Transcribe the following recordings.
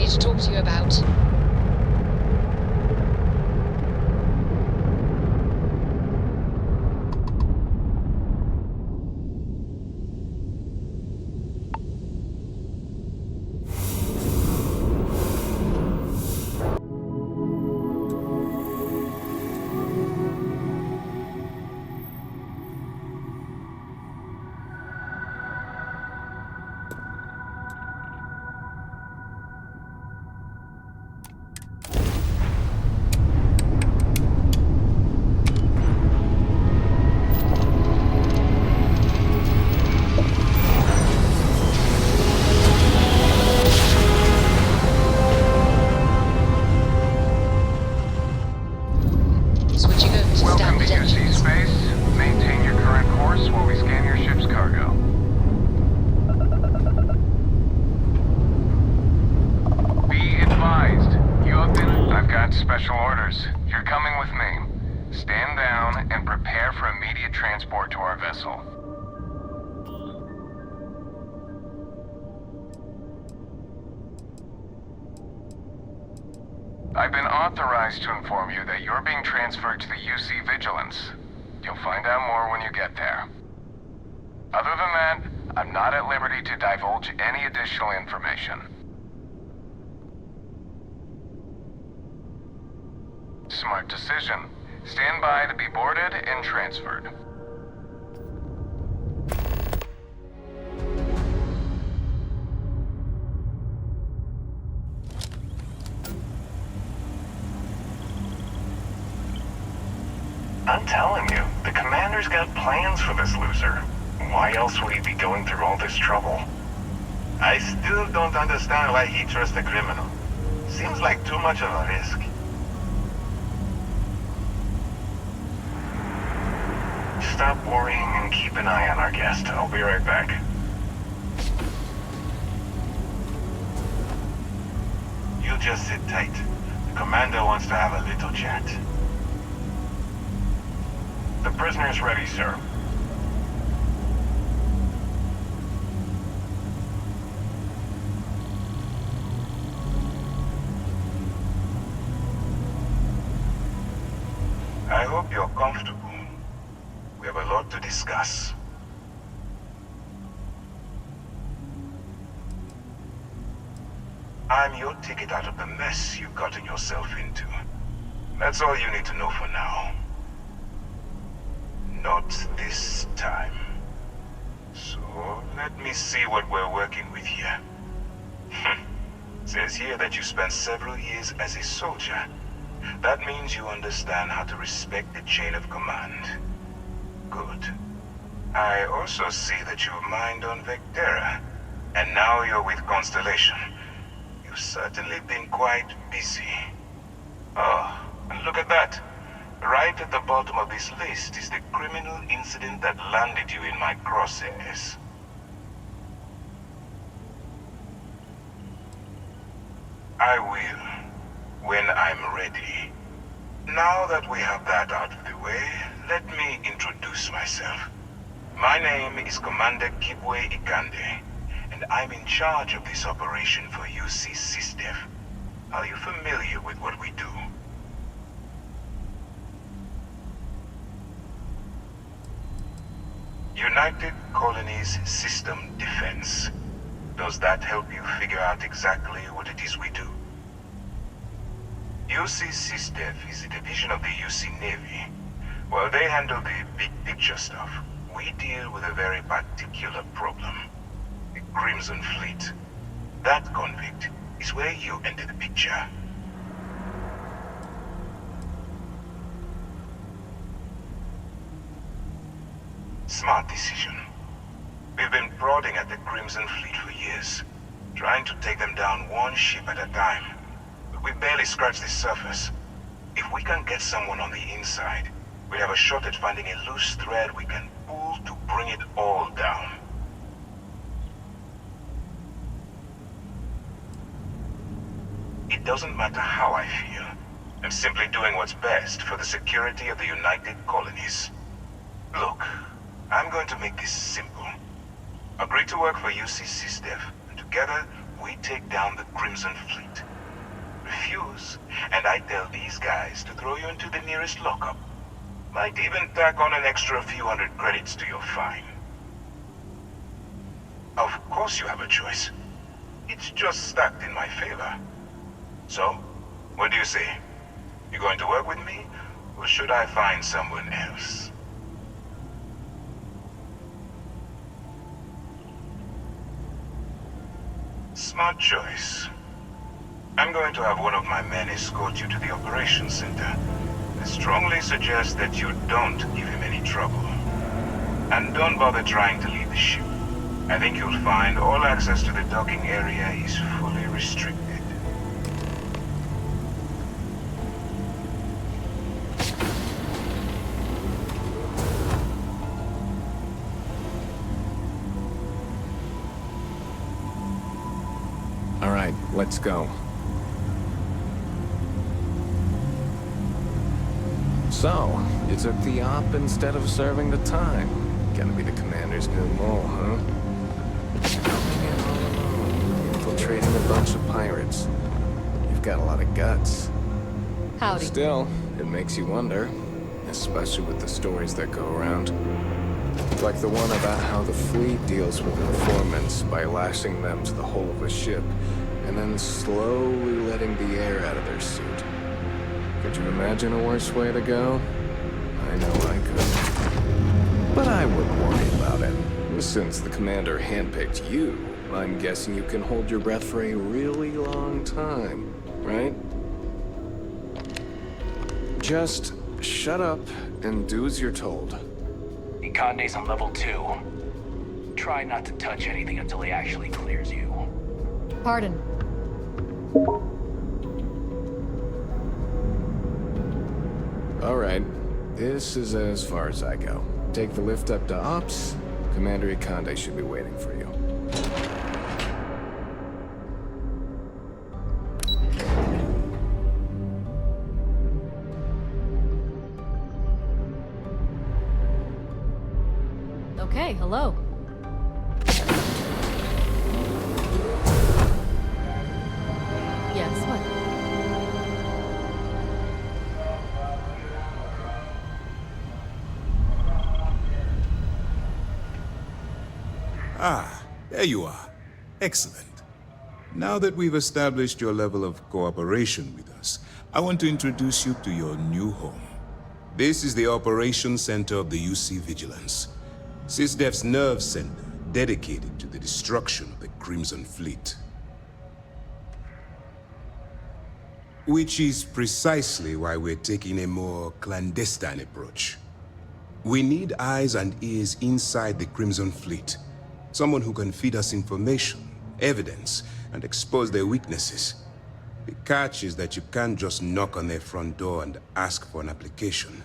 need to talk to you about. Switching over to Welcome to standard UC engines. Space. Maintain your current course while we scan your ship's cargo. Be advised, you have been... I've got special orders. You're coming with me. Stand down and prepare for immediate transport to our vessel. I've been authorized to inform you that you're being transferred to the UC Vigilance. You'll find out more when you get there. Other than that, I'm not at liberty to divulge any additional information. Smart decision. Stand by to be boarded and transferred. I'm telling you, the commander's got plans for this loser. Why else would he be going through all this trouble? I still don't understand why he trusts a criminal. Seems like too much of a risk. Stop worrying and keep an eye on our guest. I'll be right back. You just sit tight. The commander wants to have a little chat. The prisoner's ready, sir. I hope you're comfortable. We have a lot to discuss. I'm your ticket out of the mess you've gotten yourself into. That's all you need to know for now. Not this time. So, let me see what we're working with here. Says here that you spent several years as a soldier. That means you understand how to respect the chain of command. Good. I also see that you've mined on Vectera, and now you're with Constellation. You've certainly been quite busy. Oh, and look at that. Right at the bottom of this list is the criminal incident that landed you in my crosshairs. I will, when I'm ready. Now that we have that out of the way, let me introduce myself. My name is Commander Kibwe Ikande, and I'm in charge of this operation for UC SysDef. Are you familiar with what we do? United Colonies System Defense. Does that help you figure out exactly what it is we do? UC SysDef is a division of the UC Navy. While they handle the big picture stuff, we deal with a very particular problem. The Crimson Fleet. That convict is where you enter the picture. Smart decision. We've been prodding at the Crimson Fleet for years, trying to take them down one ship at a time. But we barely scratched the surface. If we can get someone on the inside, we have a shot at finding a loose thread we can pull to bring it all down. It doesn't matter how I feel. I'm simply doing what's best for the security of the United Colonies. Look, I'm going to make this simple. Agree to work for UC SysDef, and together we take down the Crimson Fleet. Refuse, and I tell these guys to throw you into the nearest lockup. Might even tack on an extra few hundred credits to your fine. Of course you have a choice. It's just stacked in my favor. So, what do you say? You going to work with me, or should I find someone else? Smart choice. I'm going to have one of my men escort you to the operations center. I strongly suggest that you don't give him any trouble. And don't bother trying to leave the ship. I think you'll find all access to the docking area is fully restricted. All right, let's go. So, you took the op instead of serving the time. Gonna be the commander's new role, huh? Coming in all alone, infiltrating a bunch of pirates. You've got a lot of guts. Howdy. Still, it makes you wonder, especially with the stories that go around. Like the one about how the fleet deals with informants by lashing them to the hull of a ship, and then slowly letting the air out of their suit. Could you imagine a worse way to go? I know I could. But I wouldn't worry about it. Since the commander handpicked you, I'm guessing you can hold your breath for a really long time, right? Just shut up and do as you're told. Conde's on level 2. Try not to touch anything until he actually clears you. Pardon. All right, this is as far as I go. Take the lift up to Ops. Commander Conde should be waiting for you. Okay, hello. Yes, what? Ah, there you are. Excellent. Now that we've established your level of cooperation with us, I want to introduce you to your new home. This is the Operations Center of the UC Vigilance. SysDef's nerve center dedicated to the destruction of the Crimson Fleet. Which is precisely why we're taking a more clandestine approach. We need eyes and ears inside the Crimson Fleet. Someone who can feed us information, evidence, and expose their weaknesses. The catch is that you can't just knock on their front door and ask for an application.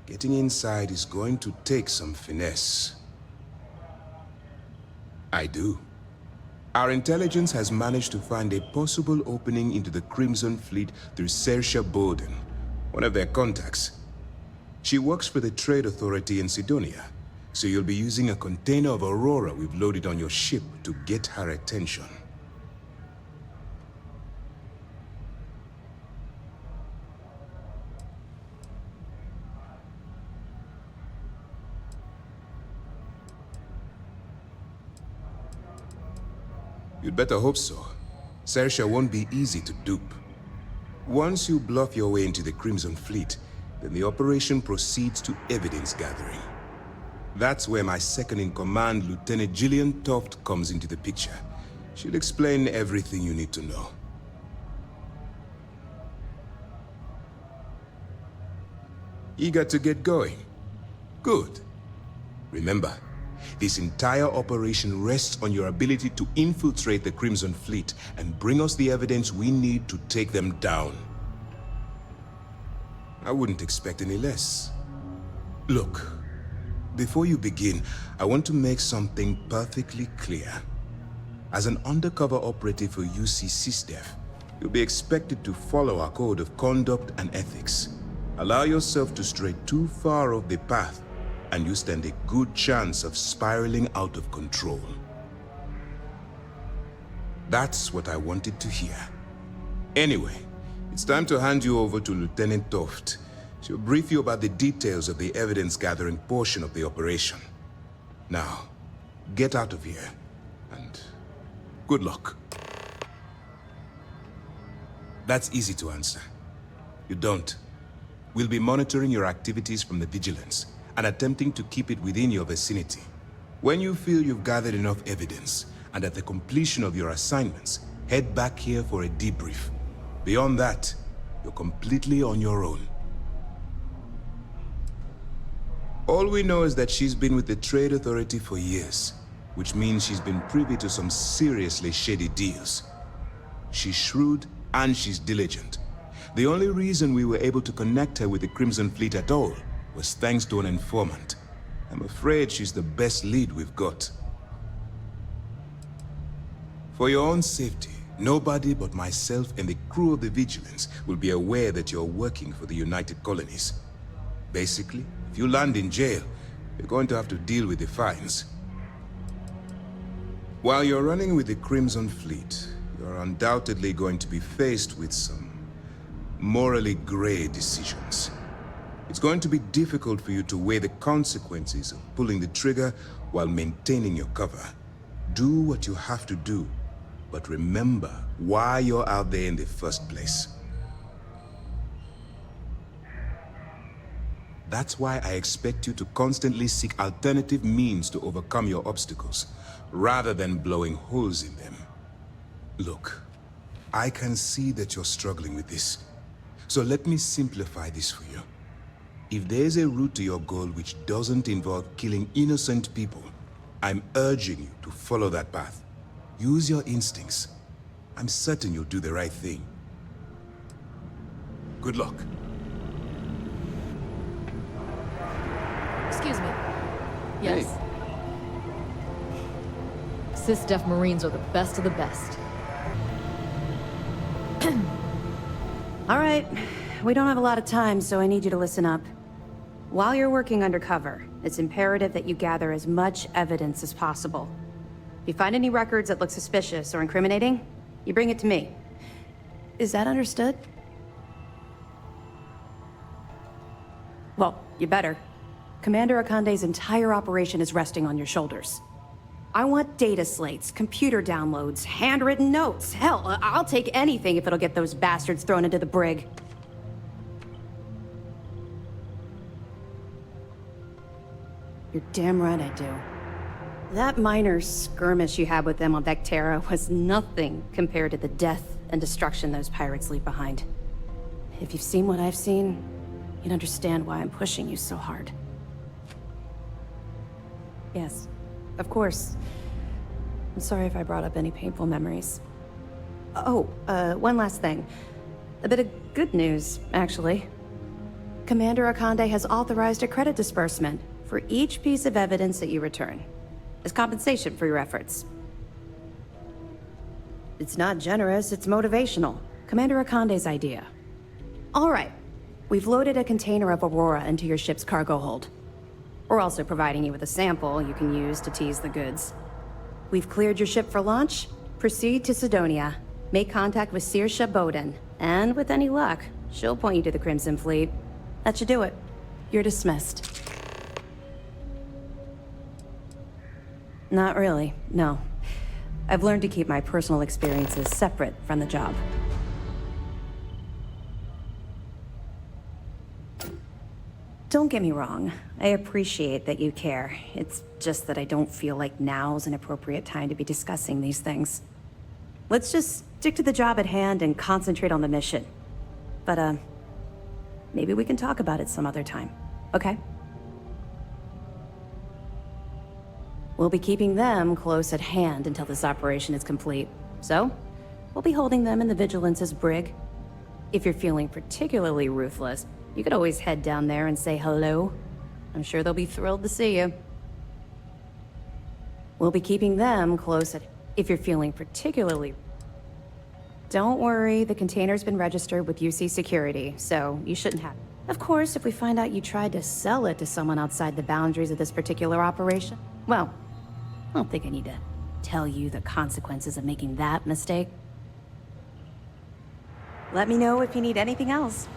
Getting inside is going to take some finesse. I do. Our intelligence has managed to find a possible opening into the Crimson Fleet through Saoirse Bowden, one of their contacts. She works for the Trade Authority in Sidonia, so you'll be using a container of Aurora we've loaded on your ship to get her attention. You'd better hope so. Saoirse won't be easy to dupe. Once you bluff your way into the Crimson Fleet, then the operation proceeds to evidence gathering. That's where my second-in-command, Lieutenant Gillian Toft, comes into the picture. She'll explain everything you need to know. Eager to get going? Good. Remember, this entire operation rests on your ability to infiltrate the Crimson Fleet and bring us the evidence we need to take them down. I wouldn't expect any less. Look, before you begin, I want to make something perfectly clear. As an undercover operative for UC SysDef, you'll be expected to follow our code of conduct and ethics. Allow yourself to stray too far off the path, and you stand a good chance of spiraling out of control. That's what I wanted to hear. Anyway, it's time to hand you over to Lieutenant Toft. She'll brief you about the details of the evidence-gathering portion of the operation. Now, get out of here, and good luck. That's easy to answer. You don't. We'll be monitoring your activities from the Vigilance, and attempting to keep it within your vicinity. When you feel you've gathered enough evidence, and at the completion of your assignments, head back here for a debrief. Beyond that, you're completely on your own. All we know is that she's been with the Trade Authority for years, which means she's been privy to some seriously shady deals. She's shrewd and she's diligent. The only reason we were able to connect her with the Crimson Fleet at all was thanks to an informant. I'm afraid she's the best lead we've got. For your own safety, nobody but myself and the crew of the Vigilance will be aware that you're working for the United Colonies. Basically, if you land in jail, you're going to have to deal with the fines. While you're running with the Crimson Fleet, you're undoubtedly going to be faced with some morally gray decisions. It's going to be difficult for you to weigh the consequences of pulling the trigger while maintaining your cover. Do what you have to do, but remember why you're out there in the first place. That's why I expect you to constantly seek alternative means to overcome your obstacles, rather than blowing holes in them. Look, I can see that you're struggling with this. So let me simplify this for you. If there's a route to your goal which doesn't involve killing innocent people, I'm urging you to follow that path. Use your instincts. I'm certain you'll do the right thing. Good luck. Excuse me. Yes. Sys-Def Marines are the best of the best. All right, we don't have a lot of time, so I need you to listen up. While you're working undercover, it's imperative that you gather as much evidence as possible. If you find any records that look suspicious or incriminating, you bring it to me. Is that understood? Well, you better. Commander Akande's entire operation is resting on your shoulders. I want data slates, computer downloads, handwritten notes. Hell, I'll take anything if it'll get those bastards thrown into the brig. You're damn right I do. That minor skirmish you had with them on Vectera was nothing compared to the death and destruction those pirates leave behind. If you've seen what I've seen, you'd understand why I'm pushing you so hard. Yes, of course. I'm sorry if I brought up any painful memories. Oh, one last thing. A bit of good news, actually. Commander Akande has authorized a credit disbursement for each piece of evidence that you return, as compensation for your efforts. It's not generous, it's motivational. Commander Akande's idea. All right, we've loaded a container of Aurora into your ship's cargo hold. We're also providing you with a sample you can use to tease the goods. We've cleared your ship for launch. Proceed to Sidonia. Make contact with Saoirse Bowden. And with any luck, she'll point you to the Crimson Fleet. That should do it. You're dismissed. Not really, no. I've learned to keep my personal experiences separate from the job. Don't get me wrong. I appreciate that you care. It's just that I don't feel like now's an appropriate time to be discussing these things. Let's just stick to the job at hand and concentrate on the mission. But, maybe we can talk about it some other time, okay? We'll be keeping them close at hand until this operation is complete. So, we'll be holding them in the Vigilance's brig. If you're feeling particularly ruthless, you could always head down there and say hello. I'm sure they'll be thrilled to see you. We'll be keeping them close at... If you're feeling particularly... Don't worry, the container's been registered with UC Security, so you shouldn't have... Of course, if we find out you tried to sell it to someone outside the boundaries of this particular operation, well, I don't think I need to tell you the consequences of making that mistake. Let me know if you need anything else.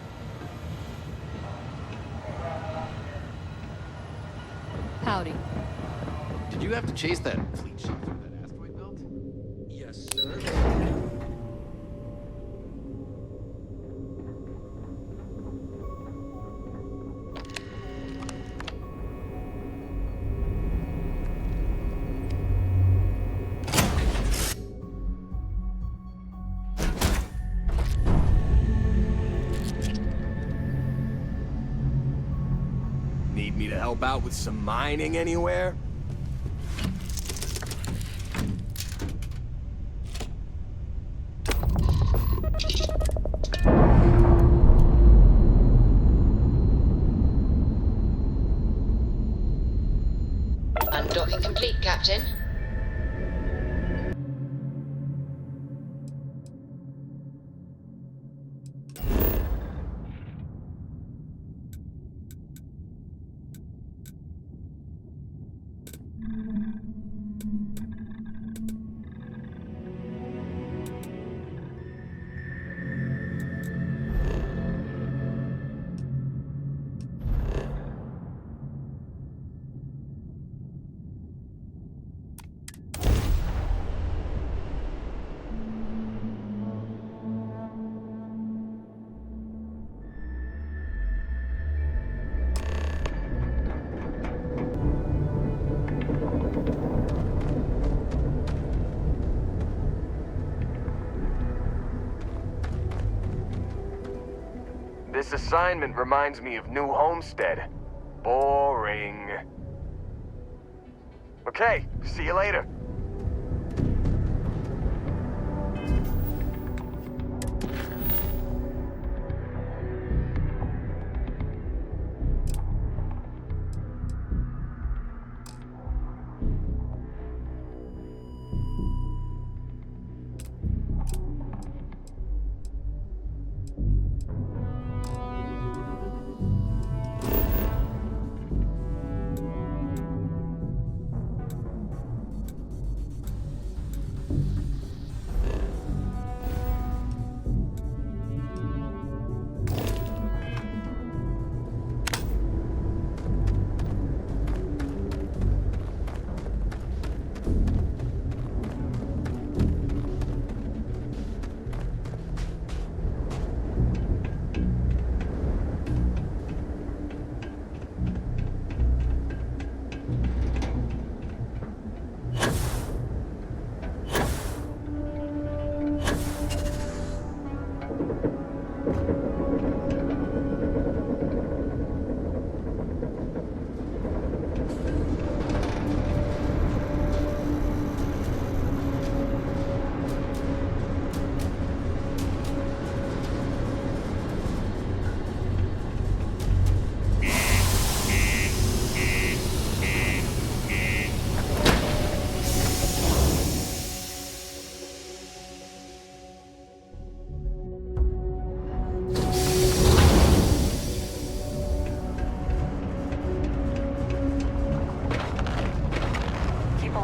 Howdy. Did you have to chase that fleet ship through that asteroid belt? Yes, sir. Need me to help out with some mining anywhere? Undocking complete, Captain. This assignment reminds me of New Homestead. Boring. Okay, see you later.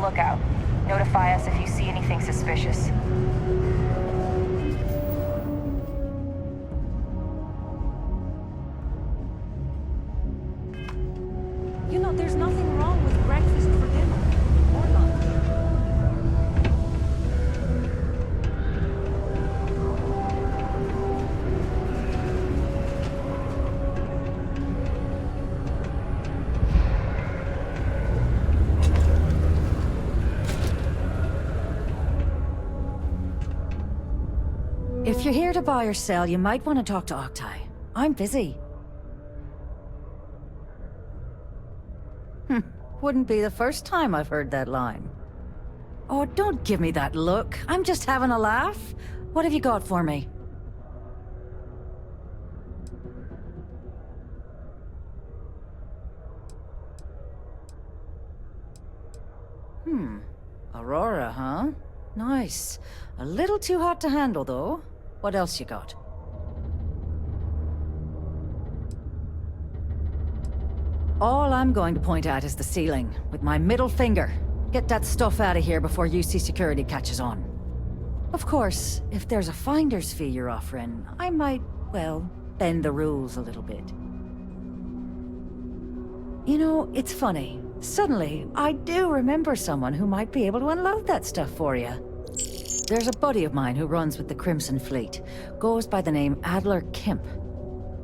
Lookout. Notify us if you see anything suspicious. You know, there's nothing wrong with breakfast for dinner. Or lunch. If you're here to buy or sell, you might want to talk to Octai. I'm busy. Wouldn't be the first time I've heard that line. Oh, don't give me that look. I'm just having a laugh. What have you got for me? Aurora, huh? Nice. A little too hot to handle, though. What else you got? All I'm going to point at is the ceiling, with my middle finger. Get that stuff out of here before UC security catches on. Of course, if there's a finder's fee you're offering, I might, well, bend the rules a little bit. You know, it's funny. Suddenly, I do remember someone who might be able to unload that stuff for you. There's a buddy of mine who runs with the Crimson Fleet. Goes by the name Adler Kemp.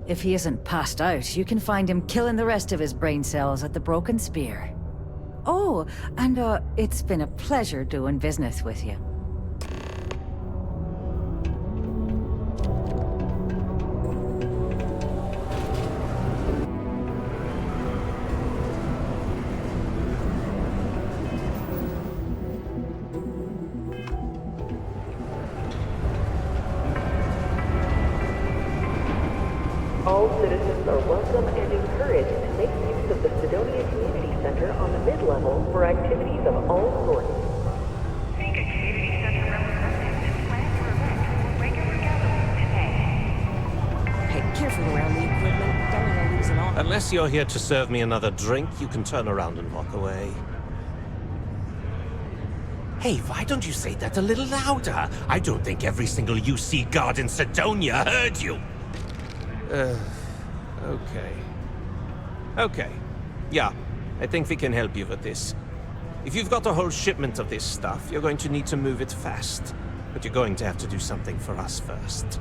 If he isn't passed out, you can find him killing the rest of his brain cells at the Broken Spear. Oh, and it's been a pleasure doing business with you. All citizens are welcome and encouraged to make use of the Sidonia Community Center on the mid-level for activities of all sorts. Seek a community center representative and plan your event for regular gatherings today. Hey, careful around the equipment. Don't want to lose it all. Unless you're here to serve me another drink, you can turn around and walk away. Hey, why don't you say that a little louder? I don't think every single UC guard in Sidonia heard you. Okay. Okay. Yeah, I think we can help you with this. If you've got a whole shipment of this stuff, you're going to need to move it fast. But you're going to have to do something for us first.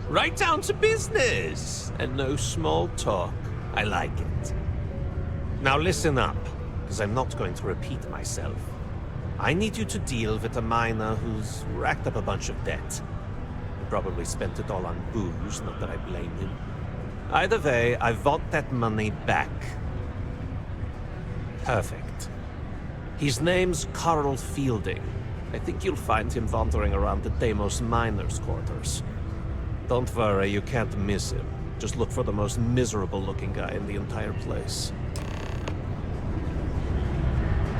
Right down to business. And no small talk. I like it. Now listen up, because I'm not going to repeat myself. I need you to deal with a miner who's racked up a bunch of debt. Probably spent it all on booze, not that I blame him. Either way, I want that money back. Perfect. His name's Carl Fielding. I think you'll find him wandering around the Deimos miners' quarters. Don't worry, you can't miss him. Just look for the most miserable-looking guy in the entire place.